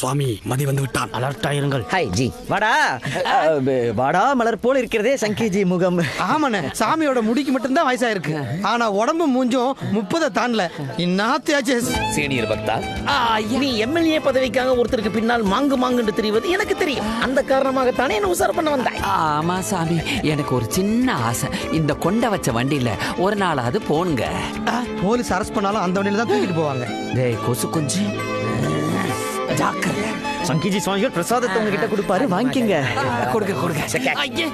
சுவாமி மதி வந்து விட்டான். அலர்ட்டாயிருங்கள். ஹாய் ஜி. வாடா வாடா மலர் போல இருக்கிறதே சங்கேஜி முகம். ஆமாண்ணே, சாமியோட முடிக்கு மட்டும்தான் வயசாயிருக்கு, ஆனா உடம்பு மூஞ்சும் 30 தாண்டல. இன்னாத்தியாச்சு சீனியர் பக்தா, நீ எம்எல்ஏ பதவிக்காக ஒருத்தருக்கு பின்னால் மாங்கு தெரிவது எனக்கு தெரியும். அந்த காரணமாகத்தானே என்ன உசார் பண்ண வந்தாய். ஆமா சாமி, எனக்கு ஒரு சின்ன ஆசை. இந்த கொண்ட வச்ச வண்டியில ஒரு நாளாவது போனுங்க. போலீஸ் அரெஸ்ட் பண்ணாலும் அந்த வண்டியில தான் தூக்கிட்டு போவாங்க. டேய் கொசு குஞ்சு, ஜாக்கிரதை. சங்கேஜி சுவாமிகள் பிரசாதத்தை உங்ககிட்ட கொடுப்பாரு, வாங்கிக்கங்க. கொடுங்க. ஐயே,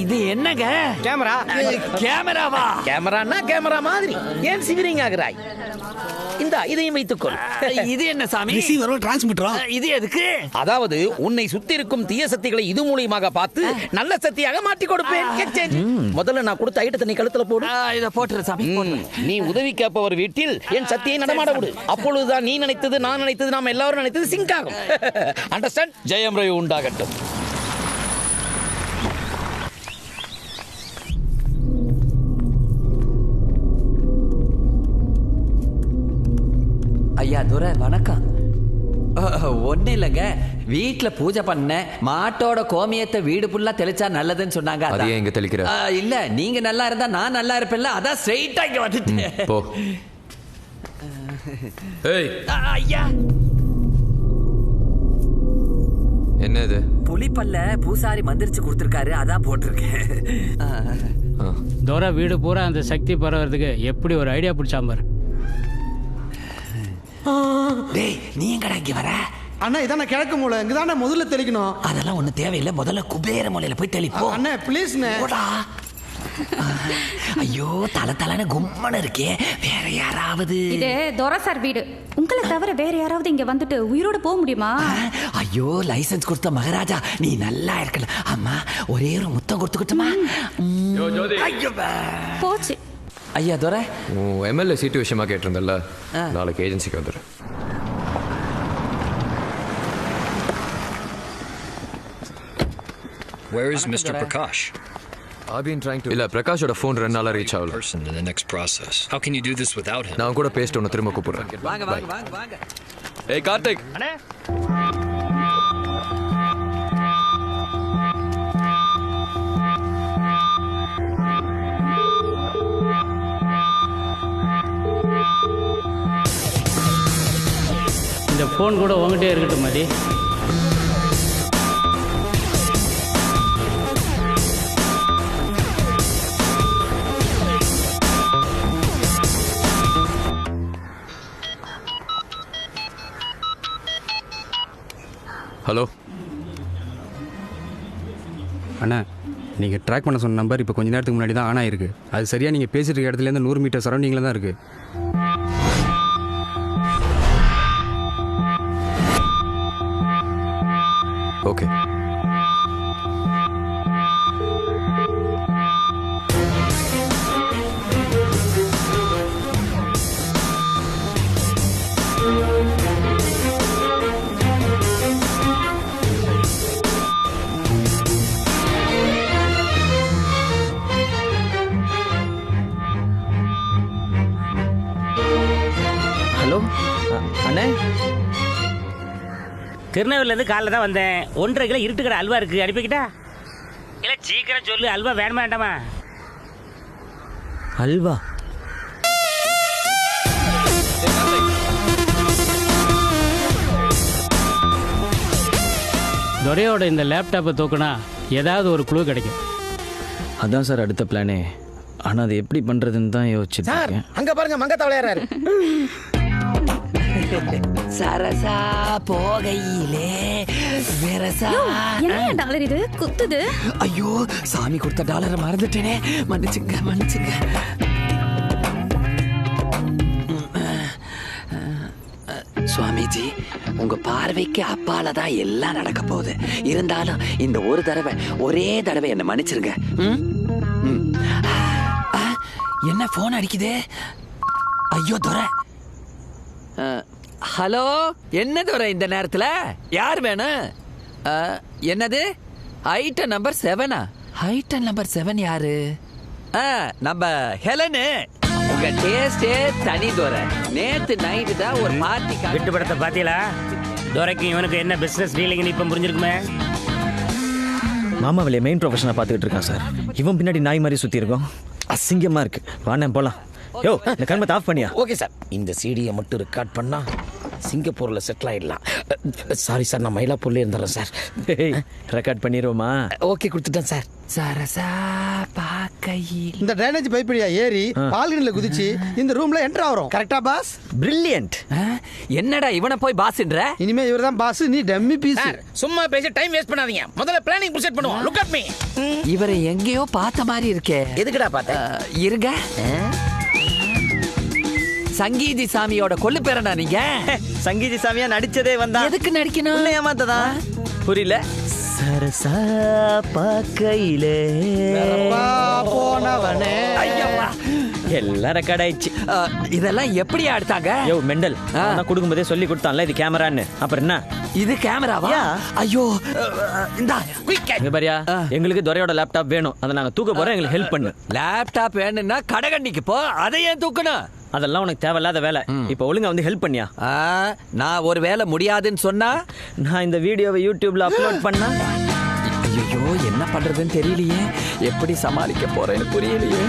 இது என்னங்க? கேமரா. கேமராவா? கேமரானா கேமரா மாதிரி ஏன் சிவரிங் ஆகிறாய்? இந்தா இதையும் வைத்துக்கொள். இது என்ன சாமி? ரிசீவர் டிரான்ஸ்மிட்டரா? இது எதுக்கு? அதாவது உன்னை சுத்தி இருக்கும் தீய சக்திகளை இது மூலியமாக பார்த்து நல்ல சக்தியாக மாற்றி கொடுப்பேன். எக்ஸ்சேஞ்ச். முதல்ல நான் கொடுத்த ஐட்டத்தை நீ கழுத்துல போடு. இத போட்டுற சாமி. நீ உதவி கேட்பவர் வீட்டில் என் சக்தியை நடமாட விடு. அப்பொழுதுதான் நீ நினைத்தது, நான் நினைத்தது, நாம் எல்லாரும் நினைத்தது சிங்க் ஆகும். அண்டர்ஸ்டாண்ட்? ஜெயம் ரவி உண்டாகட்டும். ஐயா துரை வணக்கம். ஒன்னும் இல்லைங்க, வீட்டுல பூஜை பண்ண மாட்டோட கோமியத்தை வீடு ஃபுல்லா தெளிச்சா நல்லதுன்னு சொன்னாங்க. அதையே இங்க தெளிக்கிற? இல்ல, நீங்க நல்லா இருந்தா நான் நல்லா இருப்பேன்ல, அதான் ஸ்ட்ரைட்டா இங்க வந்துட்டேன். போ. ஏய், ஐயா, என்ன இது? புலிப்பல்ல பூசாரி மந்திரிச்சு கொடுத்துருக்காரு, அதான் போட்டிருக்கேன். தோரா வீடு பூரா அந்த சக்தி பரவறதுக்கு எப்படி ஒரு ஐடியா பிடிச்சாம்பார். டேய், நீ எங்கடா இங்க வர? அண்ணா இதான கிழக்கு மூலை, இங்கதானே முதல்ல தெளிக்கணும். அதெல்லாம் ஒண்ணு தேவையில்லை, முதல்ல குபேர மூலையில போய் தெளிப்போ. அண்ணே ப்ளீஸ்ண்ணே. ஐயோ, தலன்னு கும்மன இருக்கே, வேற யாராவது? இது தோரா சார் வீடு. உங்களை தவிர வேற யாராவது இங்க வந்துட்டு உயிரோட போக முடியுமா? ஐயோ, லைசன்ஸ் கொடுத்த மகாராஜா, நீ நல்லா இருக்கல. அம்மா, ஒரே ஒரு முத்தம் கொடுத்துக்கிட்டுமா? ஐயோ போச்சு. ஐயா துரை, எம்எல்ஏ சீட்டு விஷயமா கேட்டிருந்தல்ல, நாளைக்கு ஏஜென்சிக்கு வந்துடு. Where is Mr. Prakash? I've been trying to. இல்ல, பிரகாஷோட ஃபோன் 2 நாளா ரீச் ஆகல. Person in the next process. How can you do this without him? நான் கூட பேஸ்ட் ஒன்னு திரும்ப கூப்பிடுறேன். வாங்க வாங்க வாங்க வாங்க. ஏய் கார்த்திக். அண்ணே, இந்த ஃபோன் கூட உங்ககிட்டே இருக்கட்டும் மாதிரி. ஹலோ அண்ணா, நீங்கள் ட்ராக் பண்ண சொன்ன நம்பர் இப்போ கொஞ்ச நேரத்துக்கு முன்னாடி தான் ஆன் ஆயிருக்கு. அது சரியாக நீங்கள் பேசிட்டு இருக்க இடத்துலேருந்து 100 மீட்டர் சரௌண்டிங்கில் தான் இருக்குது. ஓகே. ஹலோ அண்ணே, திருநெல்வேலியிலேருந்து காலைல தான் வந்தேன். 1.5 கிலோ இருட்டு கடை அல்வா இருக்கு, அனுப்பிக்கிட்டா? இல்லை, சீக்கிரம் சொல்லு, அல்வா வேணுமா வேண்டாமா? அல்வா? துரையோட இந்த லேப்டாப்பை தூக்குனா ஏதாவது ஒரு குழு கிடைக்கும். அதான் சார் அடுத்த பிளானே. ஆனால் அது எப்படி பண்ணுறதுன்னு தான் யோசிச்சுட்டு சார், இருக்கேன். அங்க பாருங்க, மங்க தவளையாராரு. சரசா போகையிலே வெரசா. என்ன டாலர் இது குத்துது? ஐயோ, சாமி கொடுத்த டாலரை மறந்துட்டேனே, மன்னிச்சுங்க மன்னிச்சுங்க. சுவாமிஜி, உங்க பார்வைக்கு அப்பால தான் எல்லாம் நடக்க போகுது. இருந்தாலும் இந்த ஒரு தடவை, ஒரே தடவை என்ன மன்னிச்சிருங்க. என்ன போன் அடிக்குது? ஐயோ துரை. ஹலோ, என்ன துரை இந்த நேரத்துல? யார் வேணும்? என்னது ஐட்டம் நம்பர் 7? ஐட்டம் நம்பர் 7 யாரு? நம்ம ஹெலனு. உங்க டேஸ்டே தனி துரை. நேத்து நைட்டு தான் ஒரு பார்ட்டி. விட்டு படத்தை பாத்தீங்களா? துரைக்கும் இவனுக்கு என்ன பிசினஸ் டீலிங்னு இப்ப புரிஞ்சிருக்குமே. மாமா வெளியே மெயின் ப்ரொஃபஷனாக பார்த்துக்கிட்டு இருக்கான் சார். இவன் பின்னாடி நாய் மாதிரி சுற்றி இருக்கோம். அசிங்கமாக இருக்கு. வாண்ணே போகலாம். யோ இந்த கண்மத்தை ஆஃப் பண்ணியா? Okay sir. இந்த சீடியை மட்டும் ரெக்கார்ட் பண்ணா சிங்கப்பூரில் செட்டில் ஆயிடலாம். சாரி சார், நான் மயிலாப்பூர்ல இருந்துறேன் சார். ரெக்கார்ட் பண்ணிடுவோமா? ஓகே கொடுத்துட்டேன் சார். சரசா பாக்கையில் இந்த ட்ரைனேஜ் பைப் வழியா ஏறி பால்கனில குதிச்சு இந்த ரூம்ல என்டர் ஆகிறோம். கரெக்டா பாஸ்? பிரில்லியன்ட். என்னடா இவனை போய் பாஸ்ன்ற? இனிமே இவர்தான் பாஸ், நீ டம்மி பீஸ். சார் சும்மா பேசி டைம் வேஸ்ட் பண்ணாதீங்க. முதல்ல பிளானிங் ப்ரொசீட் பண்ணுவோம். Look at me. இவரை எங்கேயோ பார்த்த மாதிரி இருக்கே. எதுக்குடா பார்த்தேன்? இருங்க. சங்கீதி சாமியோட கொள்ளு பேரனா நீங்க? சங்கீதி சாமியா நடிச்சதே வந்தா எதுக்கு நடிக்கணும்? ஏமாத்ததா? புரியல. சரசா பாக்கையிலே போனவனே. எல்லாம் ரெக்கார்ட் ஆயிடுச்சு. இதெல்லாம் எப்படி எடுத்தாங்க? யோ மெண்டல், நான் கொடுக்கும்போதே சொல்லி கொடுத்தான்ல இது கேமரான்னு. அப்புறம் என்ன இது கேமராவா? ஐயோ இந்தா இங்க பாரியா, எங்களுக்கு துரையோட லேப்டாப் வேணும். அதை நாங்க தூக்க போறோம். எங்களுக்கு ஹெல்ப் பண்ணு. லேப்டாப் வேணும்னா கடகண்ணிக்கு போ. அதை ஏன் தூக்கணும்? அதெல்லாம் உனக்கு தேவையில்லாத வேலை. இப்ப ஒழுங்கா வந்து ஹெல்ப் பண்ணியா? நான் ஒரு வேலை முடியாதுன்னு சொன்னா நான் இந்த வீடியோவை யூடியூப்ல அப்லோட் பண்ணா ஐயோ என்ன பண்றதுன்னு தெரியலையே. எப்படி சமாளிக்க போறேன்னு புரியலையே.